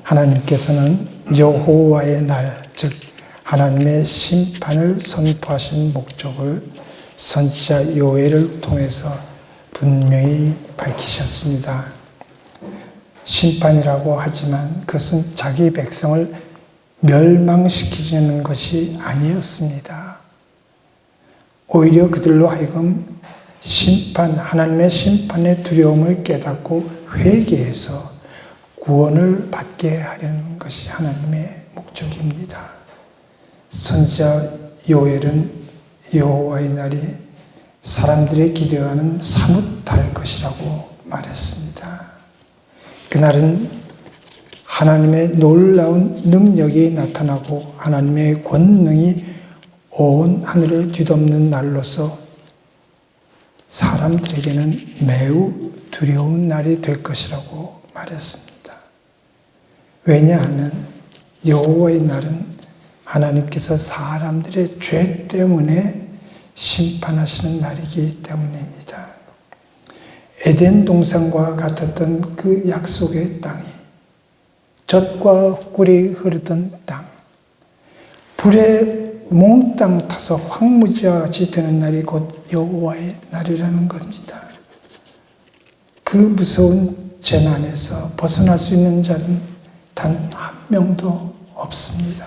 하나님께서는 여호와의 날, 즉 하나님의 심판을 선포하신 목적을 선지자 요엘을 통해서 분명히 밝히셨습니다. 심판이라고 하지만 그것은 자기 백성을 멸망시키려는 것이 아니었습니다. 오히려 그들로 하여금 하나님의 심판의 두려움을 깨닫고 회개해서 구원을 받게 하려는 것이 하나님의 목적입니다. 선지자 요엘은 여호와의 날이 사람들의 기대와는 사뭇 다를 것이라고 말했습니다. 그날은 하나님의 놀라운 능력이 나타나고 하나님의 권능이 온 하늘을 뒤덮는 날로서 사람들에게는 매우 두려운 날이 될 것이라고 말했습니다. 왜냐하면 여호와의 날은 하나님께서 사람들의 죄 때문에 심판하시는 날이기 때문입니다. 에덴 동산과 같았던 그 약속의 땅이 젖과 꿀이 흐르던 땅, 불에 몽땅 타서 황무지와 같이 되는 날이 곧 여호와의 날이라는 겁니다. 그 무서운 재난에서 벗어날 수 있는 자는 단 한 명도 없습니다.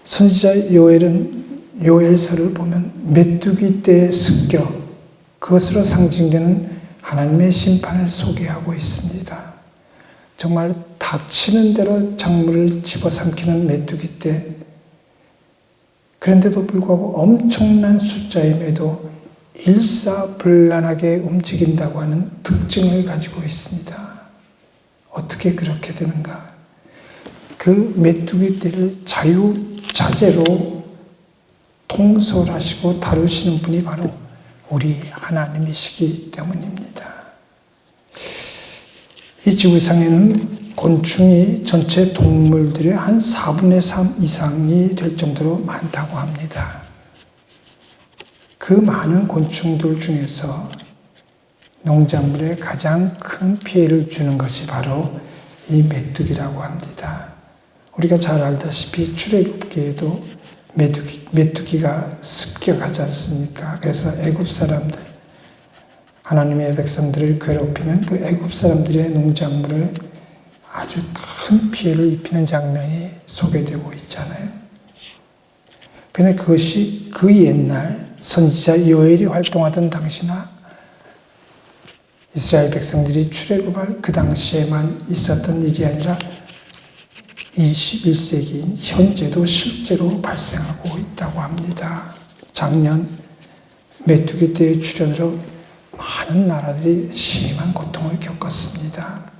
선지자 요엘서를 보면 메뚜기 떼의 습격, 그것으로 상징되는 하나님의 심판을 소개하고 있습니다. 정말 다치는 대로 작물을 집어삼키는 메뚜기 떼, 그런데도 불구하고 엄청난 숫자임에도 일사불란하게 움직인다고 하는 특징을 가지고 있습니다. 어떻게 그렇게 되는가? 그 메뚜기 떼를 자유자재로 통솔하시고 다루시는 분이 바로 우리 하나님이시기 때문입니다. 이 지구상에는 곤충이 전체 동물들의 한 4분의 3 이상이 될 정도로 많다고 합니다. 그 많은 곤충들 중에서 농작물에 가장 큰 피해를 주는 것이 바로 이 메뚜기라고 합니다. 우리가 잘 알다시피 출애굽기에도 메뚜기가 습격하지 않습니까? 그래서 애굽 사람들, 하나님의 백성들을 괴롭히면 그 애굽 사람들의 농작물을 아주 큰 피해를 입히는 장면이 소개되고 있잖아요. 그런데 그것이 그 옛날 선지자 요엘이 활동하던 당시나 이스라엘 백성들이 출애굽할 그 당시에만 있었던 일이 아니라 21세기인 현재도 실제로 발생하고 있다고 합니다. 작년 메뚜기 떼의 출현으로 많은 나라들이 심한 고통을 겪었습니다.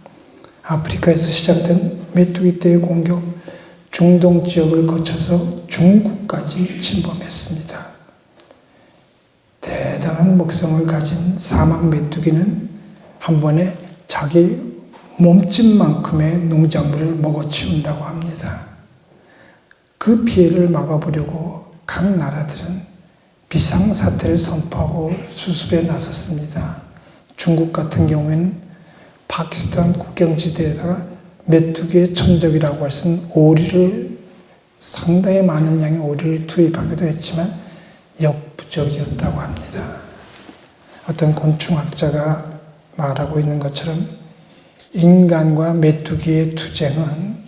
아프리카에서 시작된 메뚜기 떼의 공격, 중동 지역을 거쳐서 중국까지 침범했습니다. 대단한 먹성을 가진 사막 메뚜기는 한 번에 자기 몸집만큼의 농작물을 먹어치운다고 합니다. 그 피해를 막아보려고 각 나라들은 비상사태를 선포하고 수습에 나섰습니다. 중국 같은 경우에는 파키스탄 국경지대에다가 메뚜기의 천적이라고 할 수 있는 오리를, 상당히 많은 양의 오리를 투입하기도 했지만 역부족이었다고 합니다. 어떤 곤충학자가 말하고 있는 것처럼 인간과 메뚜기의 투쟁은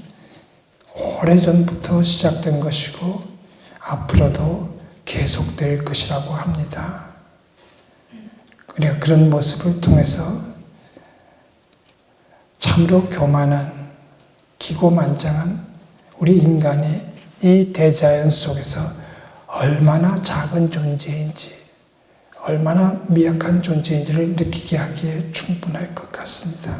오래전부터 시작된 것이고 앞으로도 계속될 것이라고 합니다. 우리가 그런 모습을 통해서 참으로 교만한, 기고만장한 우리 인간이 이 대자연 속에서 얼마나 작은 존재인지, 얼마나 미약한 존재인지를 느끼게 하기에 충분할 것 같습니다.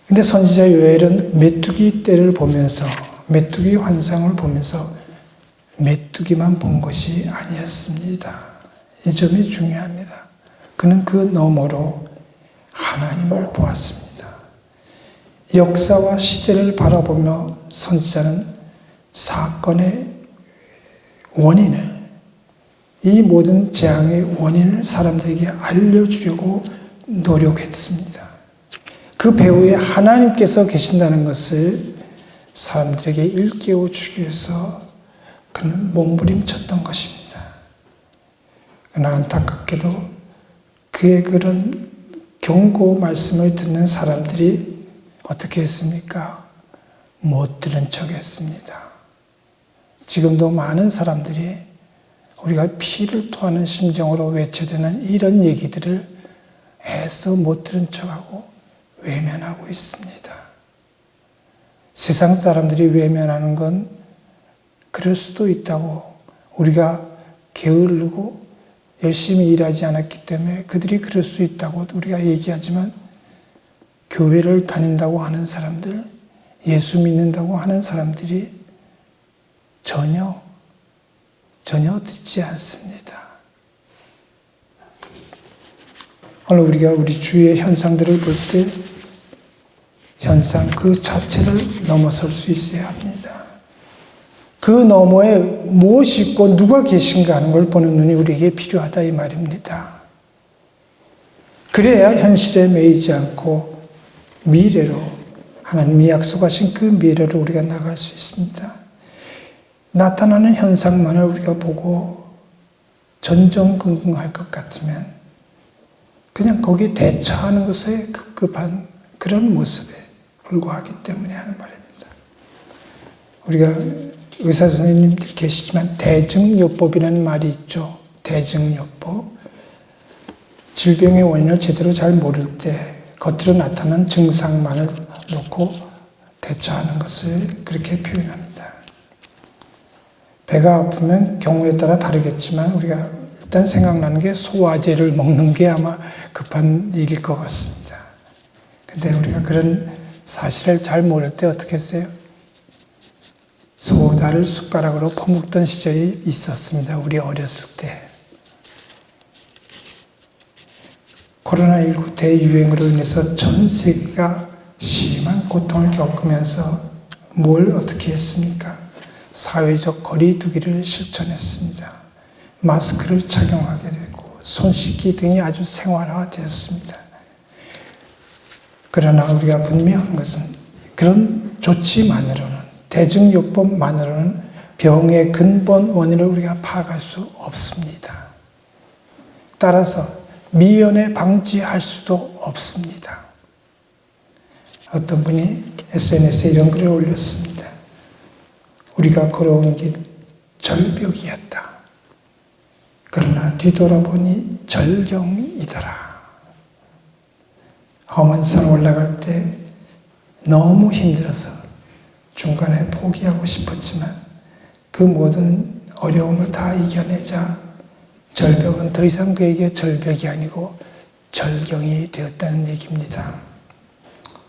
근데 선지자 요엘은 메뚜기 떼를 보면서, 메뚜기 환상을 보면서 메뚜기만 본 것이 아니었습니다. 이 점이 중요합니다. 그는 그 너머로 하나님을 보았습니다. 역사와 시대를 바라보며 선지자는 사건의 원인을, 이 모든 재앙의 원인을 사람들에게 알려주려고 노력했습니다. 그 배후에 하나님께서 계신다는 것을 사람들에게 일깨워 주기 위해서 그는 몸부림쳤던 것입니다. 그러나 안타깝게도 그의 그런 경고 말씀을 듣는 사람들이 어떻게 했습니까? 못 들은 척 했습니다. 지금도 많은 사람들이 우리가 피를 토하는 심정으로 외쳐대는 이런 얘기들을 애써 못 들은 척하고 외면하고 있습니다. 세상 사람들이 외면하는 건 그럴 수도 있다고, 우리가 게으르고 열심히 일하지 않았기 때문에 그들이 그럴 수 있다고 우리가 얘기하지만, 교회를 다닌다고 하는 사람들, 예수 믿는다고 하는 사람들이 전혀 듣지 않습니다. 오늘 우리가 우리 주위의 현상들을 볼 때 현상 그 자체를 넘어설 수 있어야 합니다. 그 너머에 무엇이 있고 누가 계신가 하는 걸 보는 눈이 우리에게 필요하다 이 말입니다. 그래야 현실에 매이지 않고 미래로, 하나님이 약속하신 그 미래로 우리가 나갈 수 있습니다. 나타나는 현상만을 우리가 보고 전전긍긍할 것 같으면 그냥 거기에 대처하는 것에 급급한 그런 모습에 불과하기 때문에 하는 말입니다. 우리가 의사 선생님들 계시지만 대증요법이라는 말이 있죠. 대증요법. 질병의 원인을 제대로 잘 모를 때 겉으로 나타난 증상만을 놓고 대처하는 것을 그렇게 표현합니다. 배가 아프면 경우에 따라 다르겠지만 우리가 일단 생각나는 게 소화제를 먹는 게 아마 급한 일일 것 같습니다. 근데 우리가 그런 사실을 잘 모를 때 어떻게 했어요? 소다를 숟가락으로 퍼먹던 시절이 있었습니다. 우리 어렸을 때. 코로나19 대유행으로 인해서 전 세계가 심한 고통을 겪으면서 뭘 어떻게 했습니까? 사회적 거리 두기를 실천했습니다. 마스크를 착용하게 되고 손 씻기 등이 아주 생활화되었습니다. 그러나 우리가 분명한 것은 그런 조치만으로는, 대증요법만으로는 병의 근본 원인을 우리가 파악할 수 없습니다. 따라서 미연에 방지할 수도 없습니다. 어떤 분이 SNS에 이런 글을 올렸습니다. 우리가 걸어온 길 절벽이었다. 그러나 뒤돌아보니 절경이더라. 험한 산 올라갈 때 너무 힘들어서 중간에 포기하고 싶었지만 그 모든 어려움을 다 이겨내자 절벽은 더 이상 그에게 절벽이 아니고 절경이 되었다는 얘기입니다.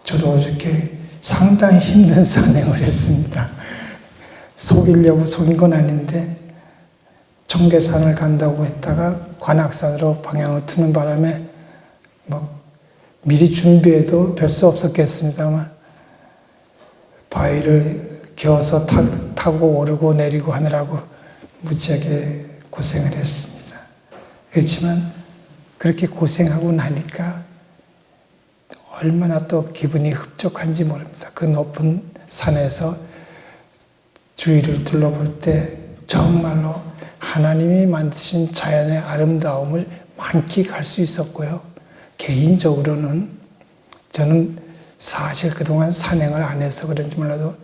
저도 어저께 상당히 힘든 산행을 했습니다. 속이려고 속인 건 아닌데 청계산을 간다고 했다가 관악산으로 방향을 트는 바람에 미리 준비해도 별 수 없었겠습니다만 바위를 기어서 타고 오르고 내리고 하느라고 무지하게 고생을 했습니다. 그렇지만 그렇게 고생하고 나니까 얼마나 또 기분이 흡족한지 모릅니다. 그 높은 산에서 주위를 둘러볼 때 정말로 하나님이 만드신 자연의 아름다움을 만끽할 수 있었고요. 개인적으로는 저는 사실 그동안 산행을 안 해서 그런지 몰라도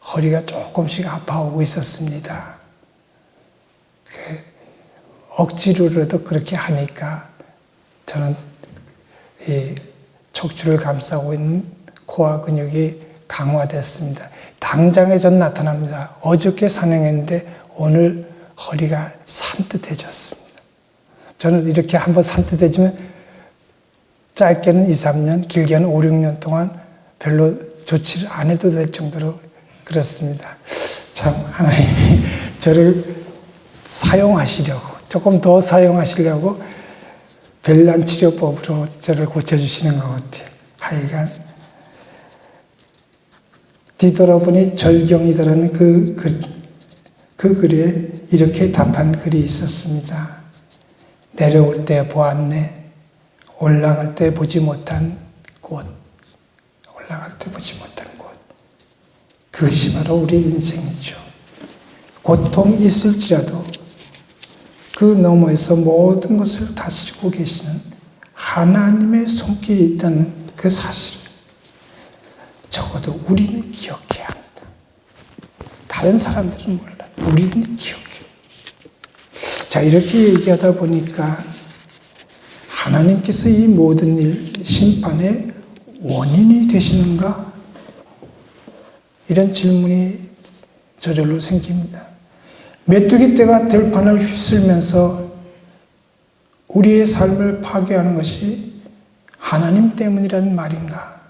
허리가 조금씩 아파오고 있었습니다. 억지로라도 그렇게 하니까 저는 이 척추를 감싸고 있는 코어 근육이 강화됐습니다. 당장에 전 나타납니다. 어저께 산행했는데 오늘 허리가 산뜻해졌습니다. 저는 이렇게 한번 산뜻해지면 짧게는 2, 3년, 길게는 5, 6년 동안 별로 조치를 안 해도 될 정도로 그렇습니다. 참 하나님이 저를 사용하시려고, 조금 더 사용하시려고 별난 치료법으로 저를 고쳐주시는 것 같아요. 하여간 뒤돌아보니 절경이다라는 그 글에 이렇게 답한 글이 있었습니다. 내려올 때 보았네, 올라갈 때 보지 못한 곳. 생각해보지 못한 곳. 그것이 바로 우리 인생이죠. 고통이 있을지라도 그 너머에서 모든 것을 다스리고 계시는 하나님의 손길이 있다는 그 사실을 적어도 우리는 기억해야 합니다. 다른 사람들은 몰라요. 우리는 기억해요. 자, 이렇게 얘기하다 보니까 하나님께서 이 모든 일, 심판의 원인이 되시는가? 이런 질문이 저절로 생깁니다. 메뚜기 떼가 들판을 휩쓸면서 우리의 삶을 파괴하는 것이 하나님 때문이라는 말인가?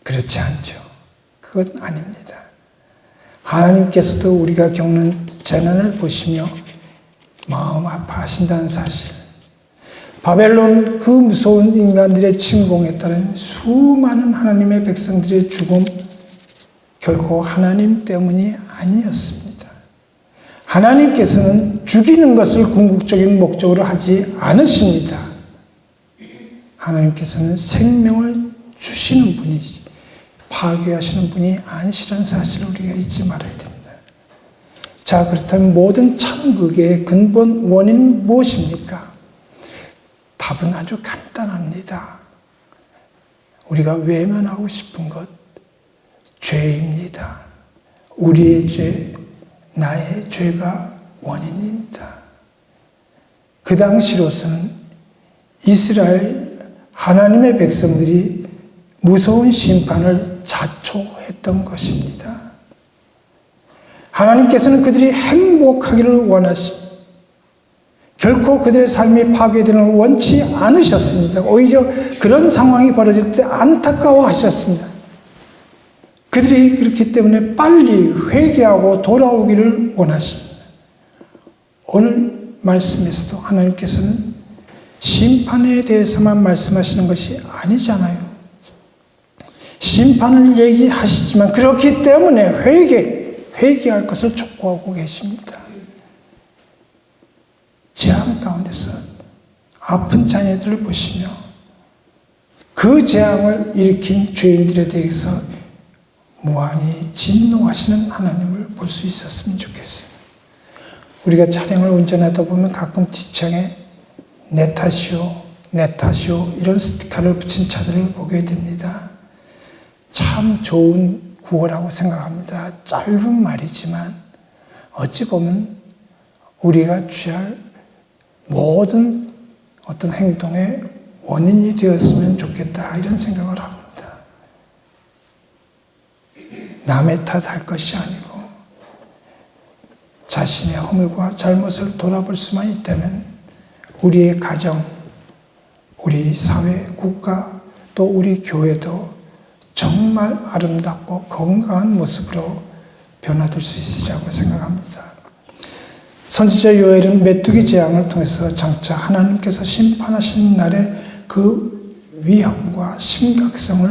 그렇지 않죠. 그건 아닙니다. 하나님께서도 우리가 겪는 재난을 보시며 마음 아파하신다는 사실. 바벨론 그 무서운 인간들의 침공에 따른 수많은 하나님의 백성들의 죽음, 결코 하나님 때문이 아니었습니다. 하나님께서는 죽이는 것을 궁극적인 목적으로 하지 않으십니다. 하나님께서는 생명을 주시는 분이지 파괴하시는 분이 아니시라는 사실을 우리가 잊지 말아야 됩니다. 자, 그렇다면 모든 참극의 근본 원인은 무엇입니까? 답은 아주 간단합니다. 우리가 외면하고 싶은 것, 죄입니다. 우리의 죄, 나의 죄가 원인입니다. 그 당시로서는 이스라엘 하나님의 백성들이 무서운 심판을 자초했던 것입니다. 하나님께서는 그들이 행복하기를 원하시고 결코 그들의 삶이 파괴되는 걸 원치 않으셨습니다. 오히려 그런 상황이 벌어질 때 안타까워하셨습니다. 그들이 그렇기 때문에 빨리 회개하고 돌아오기를 원하십니다. 오늘 말씀에서도 하나님께서는 심판에 대해서만 말씀하시는 것이 아니잖아요. 심판을 얘기하시지만 그렇기 때문에 회개할 것을 촉구하고 계십니다. 재앙 가운데서 아픈 자녀들을 보시며 그 재앙을 일으킨 죄인들에 대해서 무한히 진노하시는 하나님을 볼 수 있었으면 좋겠어요. 우리가 차량을 운전하다 보면 가끔 뒷창에 내 탓이오, 내 탓이오 이런 스티커를 붙인 차들을 보게 됩니다. 참 좋은 구호라고 생각합니다. 짧은 말이지만 어찌 보면 우리가 취할 모든 어떤 행동의 원인이 되었으면 좋겠다 이런 생각을 합니다. 남의 탓할 것이 아니고 자신의 허물과 잘못을 돌아볼 수만 있다면 우리의 가정, 우리 사회, 국가, 또 우리 교회도 정말 아름답고 건강한 모습으로 변화될 수 있으리라고 생각합니다. 선지자 요엘은 메뚜기 재앙을 통해서 장차 하나님께서 심판하시는 날의 그 위험과 심각성을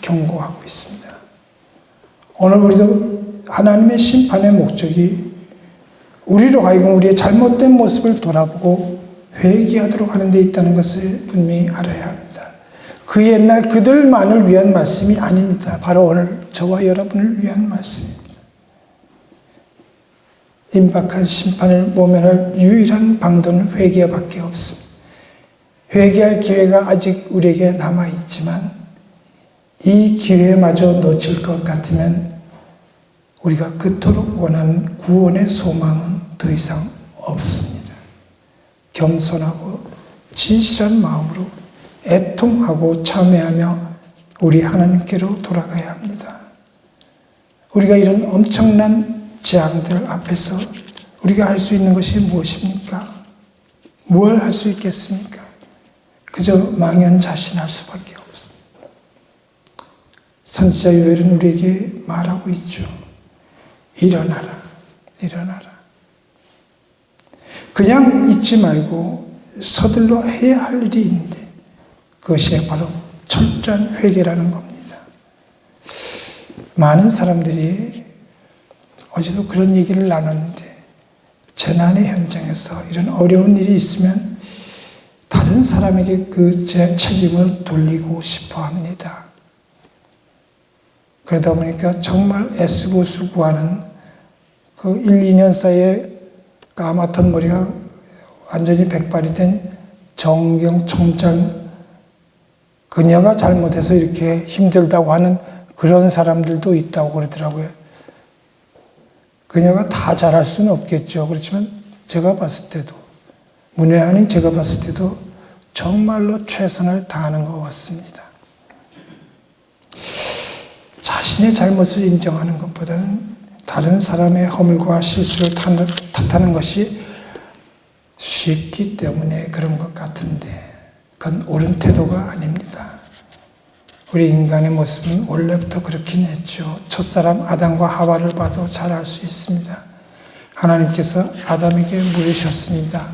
경고하고 있습니다. 오늘 우리도 하나님의 심판의 목적이 우리로 하여금 우리의 잘못된 모습을 돌아보고 회개하도록 하는 데 있다는 것을 분명히 알아야 합니다. 그 옛날 그들만을 위한 말씀이 아닙니다. 바로 오늘 저와 여러분을 위한 말씀입니다. 임박한 심판을 모면할 유일한 방도는 회개밖에 없습니다. 회개할 기회가 아직 우리에게 남아있지만 이 기회마저 놓칠 것 같으면 우리가 그토록 원하는 구원의 소망은 더 이상 없습니다. 겸손하고 진실한 마음으로 애통하고 참회하며 우리 하나님께로 돌아가야 합니다. 우리가 이런 엄청난 재앙들 앞에서 우리가 할 수 있는 것이 무엇입니까? 무엇을 할 수 있겠습니까? 그저 망연자신할 수밖에 없습니다. 선지자 요엘은 우리에게 말하고 있죠. 일어나라, 일어나라. 그냥 있지 말고 서둘러 해야 할 일이 있는데 그것이 바로 철저한 회개라는 겁니다. 많은 사람들이 어제도 그런 얘기를 나눴는데 재난의 현장에서 이런 어려운 일이 있으면 다른 사람에게 그 책임을 돌리고 싶어 합니다. 그러다 보니까 정말 애쓰고 수고하는 그 1, 2년 사이에 까맣던 머리가 완전히 백발이 된 정경 총장, 그녀가 잘못해서 이렇게 힘들다고 하는 그런 사람들도 있다고 그러더라고요. 그녀가 다 잘할 수는 없겠죠. 그렇지만 제가 봤을 때도, 문외한인 제가 봤을 때도 정말로 최선을 다하는 것 같습니다. 자신의 잘못을 인정하는 것보다는 다른 사람의 허물과 실수를 탓하는 것이 쉽기 때문에 그런 것 같은데 그건 옳은 태도가 아닙니다. 우리 인간의 모습은 원래부터 그렇긴 했죠. 첫사람 아담과 하와를 봐도 잘 알 수 있습니다. 하나님께서 아담에게 물으셨습니다.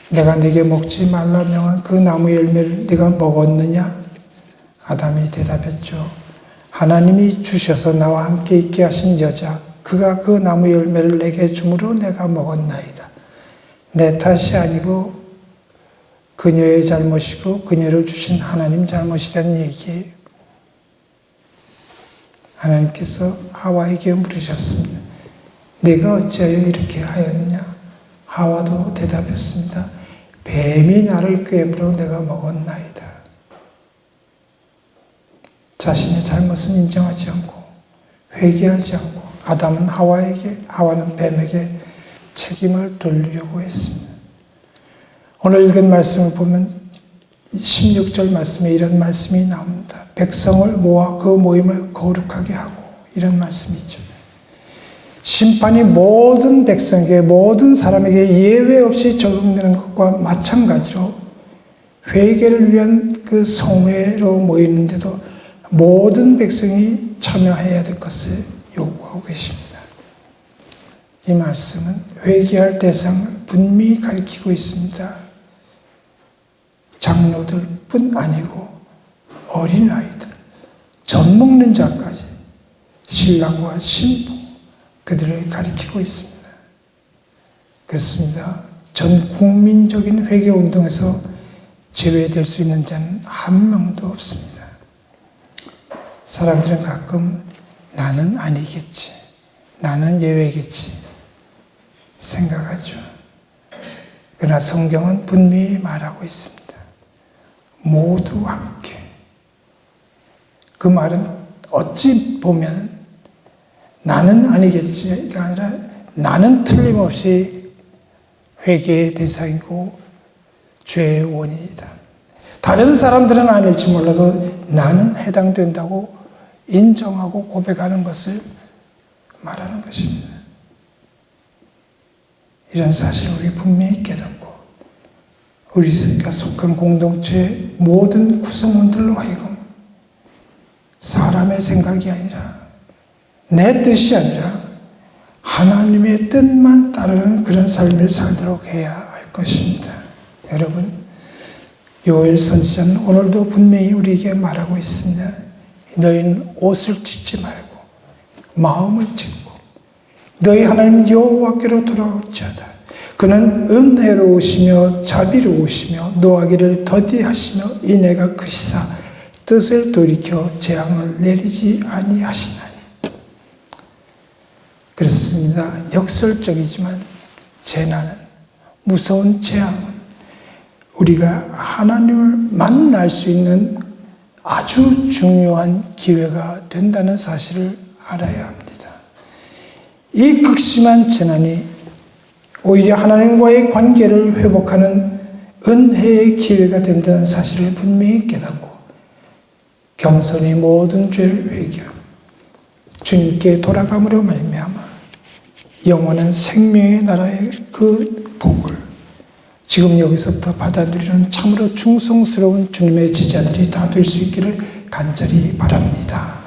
내가 네게 먹지 말라 명한 그 나무 열매를 네가 먹었느냐? 아담이 대답했죠. 하나님이 주셔서 나와 함께 있게 하신 여자, 그가 그 나무 열매를 내게 주므로 내가 먹었나이다. 내 탓이 아니고 그녀의 잘못이고 그녀를 주신 하나님 잘못이라는 얘기예요. 하나님께서 하와에게 물으셨습니다. 네가 어찌하여 이렇게 하였냐? 하와도 대답했습니다. 뱀이 나를 꿰물어 내가 먹었나이다. 자신의 잘못은 인정하지 않고 회개하지 않고 아담은 하와에게, 하와는 뱀에게 책임을 돌리려고 했습니다. 오늘 읽은 말씀을 보면 16절 말씀에 이런 말씀이 나옵니다. 백성을 모아 그 모임을 거룩하게 하고, 이런 말씀이 있죠. 심판이 모든 백성에게, 모든 사람에게 예외 없이 적용되는 것과 마찬가지로 회개를 위한 그 성회로 모이는데도 모든 백성이 참여해야 될 것을 요구하고 계십니다. 이 말씀은 회개할 대상을 분명히 가리키고 있습니다. 장로들뿐 아니고 어린아이들, 젖먹는 자까지, 신랑과 신부, 그들을 가리키고 있습니다. 그렇습니다. 전 국민적인 회개 운동에서 제외될 수 있는 자는 한 명도 없습니다. 사람들은 가끔 나는 아니겠지, 나는 예외겠지 생각하죠. 그러나 성경은 분명히 말하고 있습니다. 모두 함께. 그 말은 어찌 보면 나는 아니겠지가 아니라 나는 틀림없이 회개의 대상이고 죄의 원인이다. 다른 사람들은 아닐지 몰라도 나는 해당된다고 인정하고 고백하는 것을 말하는 것입니다. 이런 사실을 우리 분명히 깨닫고 우리가 속한 공동체의 모든 구성원들로 하여금 사람의 생각이 아니라 내 뜻이 아니라 하나님의 뜻만 따르는 그런 삶을 살도록 해야 할 것입니다. 여러분, 요엘 선지자는 오늘도 분명히 우리에게 말하고 있습니다. 너희는 옷을 찢지 말고 마음을 찢고 너희 하나님 여호와께로 돌아올지어다. 그는 은혜로우시며 자비로우시며 노하기를 더디하시며 이내가 크시사 뜻을 돌이켜 재앙을 내리지 아니하시나니. 그렇습니다. 역설적이지만 재난은, 무서운 재앙은 우리가 하나님을 만날 수 있는 아주 중요한 기회가 된다는 사실을 알아야 합니다. 이 극심한 재난이 오히려 하나님과의 관계를 회복하는 은혜의 기회가 된다는 사실을 분명히 깨닫고 겸손히 모든 죄를 회개하고 주님께 돌아감으로 말미암아 영원한 생명의 나라의 그 복을 지금 여기서부터 받아들이는 참으로 충성스러운 주님의 제자들이 다 될 수 있기를 간절히 바랍니다.